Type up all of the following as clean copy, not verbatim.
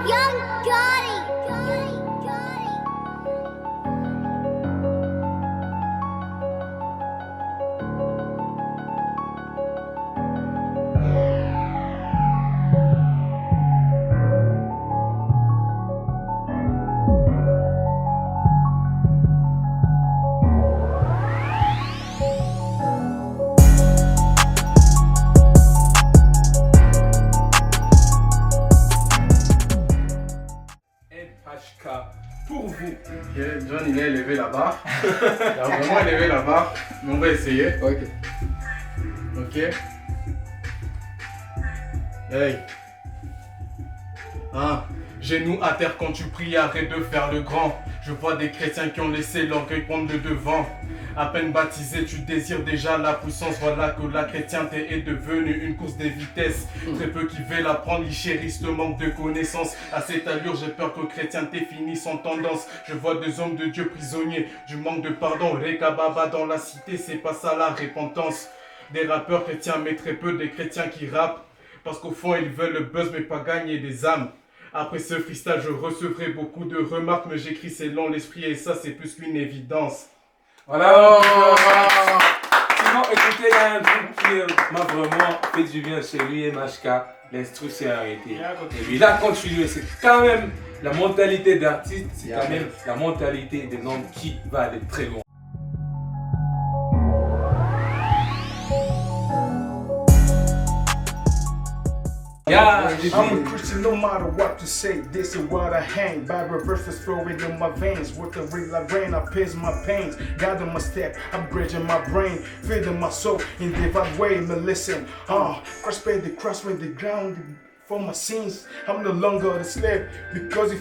Young Gotti. HK pour vous. Ok, John il a élevé la barre. Il a vraiment élevé la barre. Mais on va essayer. Ok. Ok. Hey. Hein. Genoux à terre quand tu pries, arrête de faire le grand. Je vois des chrétiens qui ont laissé l'orgueil prendre le devant. À peine baptisé, tu désires déjà la puissance. Voilà que la chrétienté est devenue une course des vitesses. Très peu qui veulent l'apprendre, ils chérissent le manque de connaissances. À cette allure, j'ai peur que chrétienté finisse en tendance. Je vois deux hommes de Dieu prisonniers du manque de pardon. Rekababa dans la cité, c'est pas ça la repentance. Des rappeurs chrétiens, mais très peu des chrétiens qui rappent. Parce qu'au fond, ils veulent le buzz, mais pas gagner des âmes. Après ce freestyle, je recevrai beaucoup de remarques, mais j'écris c'est long l'esprit et ça c'est plus qu'une évidence. Voilà. Sinon, écoutez, il y a un truc qui m'a vraiment fait du bien chez lui et MHK. L'instru s'est arrêté. Et lui, il a continué. C'est quand même la mentalité d'artiste, c'est quand même la mentalité d'un homme qui va aller très loin. I'm a Christian no matter what to say. This is what I hang. Bible verses flowing in my veins. With the real like rain, I pierce my pains. God in my step, upgrading my brain. Feeding my soul in divine way. Me listen, cross paid the cross with the ground for my sins. I'm no longer a slave because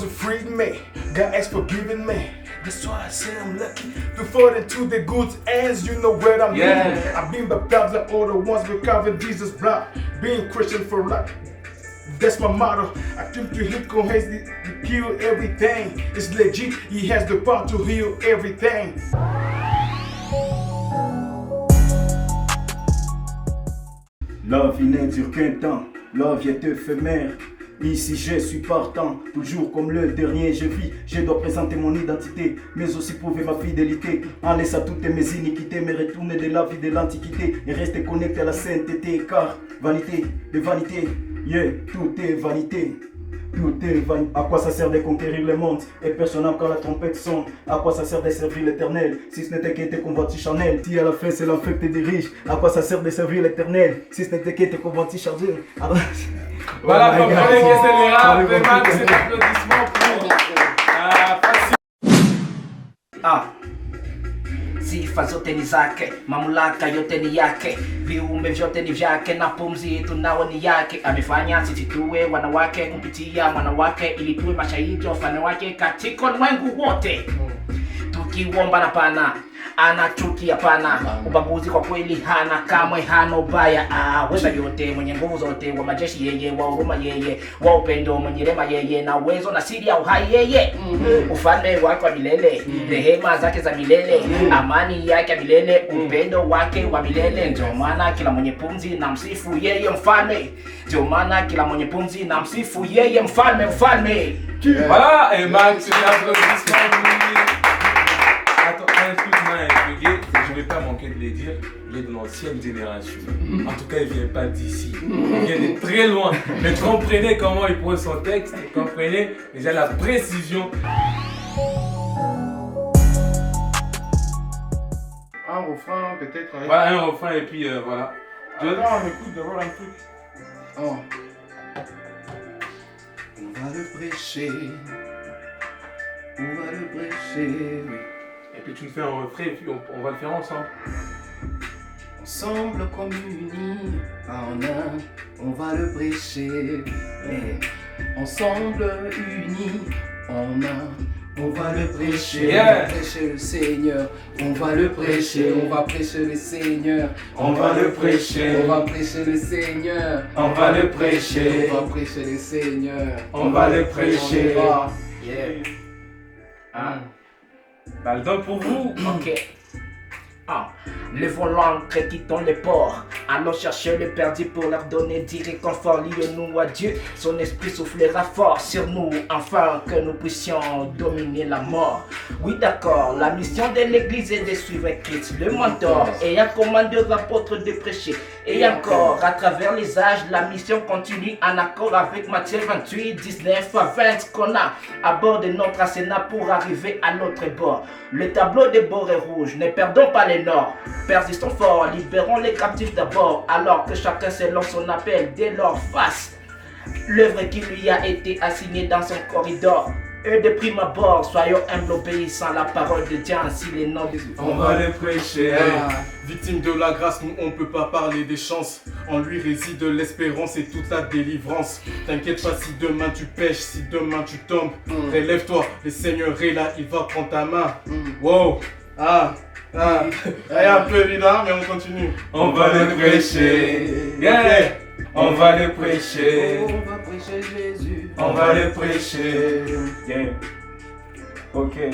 you freed me. God has forgiven me. That's why I say I'm lucky to fall into the good hands. You know where I'm living. I've been baptized like all the ones recovered Jesus' blood. Being Christian for life. That's my motto. I think to him has to kill everything. It's legit. He has the power to heal everything. La vie n'est dure qu'un temps, la vie est éphémère. Ici je suis partant, toujours comme le dernier je vis. Je dois présenter mon identité, mais aussi prouver ma fidélité. En laissant toutes mes iniquités, me retourner de la vie de l'antiquité et rester connecté à la sainteté. Car vanité de vanité, yeah, tout est vanité. Tout est vanité. À quoi ça sert de conquérir le monde et personne n'a encore la trompette sonne? À quoi ça sert de servir l'éternel si ce n'était qu'être convoiti charnel? Si à la fin c'est l'enfer qui te dirige, à quoi ça sert de servir l'éternel si ce n'était qu'être convoiti charnel? Voilà, comme vous voyez que c'est les rap, vraiment, c'est l'applaudissement pour Sifa zote ni zake, mamlaka yote ni yake, viumbe vyote ni vyake na pumzi tunao ni yake. Amefanya sisi tuwe wanawake kupitia mwanawake, ili tuwe mashahidi wa ufalme wake katika ulimwengu wote. Tukiomba na pana anachukia pana, ubaguzi kwa kweli hana, kamwe hana ubaya. Weza yote, mwenye nguvu zote, wa majeshi yeye, wa huruma yeye, wa upendo, mwenye rema yeye, na uwezo na siri ya uhai yeye. Ufalme wake wa milele, rehema zake za milele, amani yake ya milele, upendo wake wa milele. Ndio maana kila mwenye pumzi na msifu yeye mfalme. Ndio maana kila mwenye pumzi na msifu yeye mfalme, mfalme. Voilà, et Max, c'est l'applaudissement. Attends, un truc m'a intrigué, je ne vais pas manquer de le dire, il est de l'ancienne génération. En tout cas, il ne vient pas d'ici, il vient de très loin. Mais comprenez comment il pose son texte, comprenez déjà la précision. Un refrain peut-être. Avec... Voilà, un refrain et puis voilà. Attends, on écoute d'abord un truc. Oh. On va le prêcher. On va le prêcher. Et puis tu me fais un refrain et puis on va le faire ensemble. Ensemble comme unis en un, on va le prêcher. Et ensemble unis en un, on va le prêcher. Yeah. On va prêcher le Seigneur. On va le prêcher. On va prêcher le Seigneur. On va le prêcher. On va prêcher le Seigneur. On va le prêcher. On va prêcher le Seigneur. On va le prêcher. On va. Yeah. Bah, le temps pour vous. Ok. Levons l'ancre, quittons les ports. Allons chercher le perdu pour leur donner du réconfort. Lions-nous à Dieu, son esprit soufflera fort sur nous, afin que nous puissions dominer la mort. Oui, d'accord, la mission de l'église est de suivre Christ, le mentor, ayant commandé aux apôtres de prêcher. Et encore, à travers les âges, la mission continue en accord avec Matthieu 28, 19 à 20 qu'on a à bord de notre arsenal pour arriver à l'autre bord. Le tableau de bord est rouge, ne perdons pas les nord. Persistons fort, libérons les captifs d'abord, alors que chacun selon son appel, dès leur face l'œuvre qui lui a été assignée dans son corridor. Et de prime abord, soyons humbles, obéissant à la parole de Dieu, ainsi les noms de On va les prêcher. Victime de la grâce, nous on peut pas parler des chances. En lui réside l'espérance et toute la délivrance. T'inquiète pas si demain tu pêches, si demain tu tombes. Relève-toi, le Seigneur est là, il va prendre ta main. Wow, un peu évident, mais on continue. On va les prêcher. Yeah. On va les prêcher. On va prêcher Jésus. On va les prêcher. Yeah. Okay.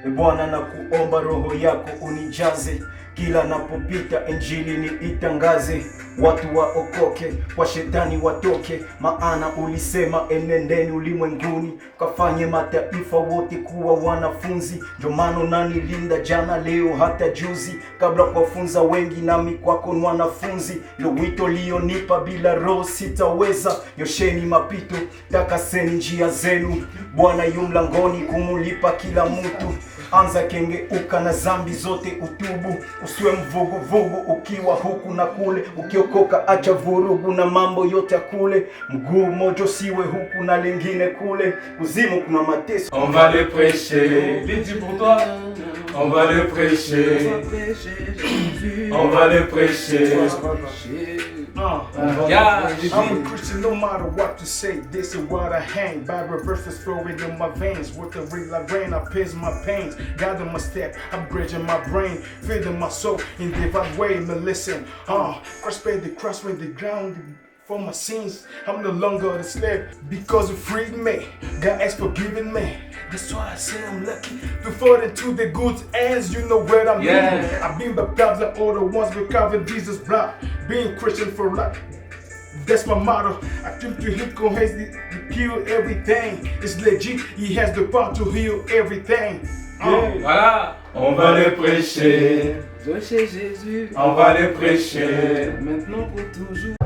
Bwana nakuomba roho yako unijaze, kila napopita injili ni itangaze, watu waokoke, kwa shetani watoke, maana ulisema enendeni ulimwenguni kafanye mataifa wote kuwa wanafunzi. Ndio maana unanilinda jana, leo, hata juzi, kabla kuwafunza wengi nami kwako ni wanafunzi. Ndio wito lionipa, bila roho sitaweza. Nyosheni mapito, takaseni njia zenu, Bwana yu mlangoni kumulipa kila mtu. Anza kengeuka na zambi zote utubu, usiwe mvuguvugu ukiwa huku na kule. Ukiokoka acha vurugu na mambo yote kule, mguu mojo siwe huku na lingine kule. Kuzimu kuna mateso. On va les prêcher. Vite pour toi. On va les prêcher. On va les prêcher. Yeah. I'm a Christian no matter what to say. This is what I hang. Bible verses flowing in my veins. With the real like rain, I pierce my pains. Guiding my step, upgrading my brain, feeding my soul in divine way. Me listen, Christ paid the cross with the ground for my sins. I'm no longer the slave because you freed me. God has forgiven me. That's why I say I'm lucky to fall into the good hands. You know where I'm living. I've been baptized like all the ones we covered Jesus' blood. Being Christian for life, that's my motto. I came to him who has to kill everything. It's legit, he has the power to heal everything. Voilà. On va les prêcher. Prêcher Jésus. On va les prêcher. Maintenant pour toujours.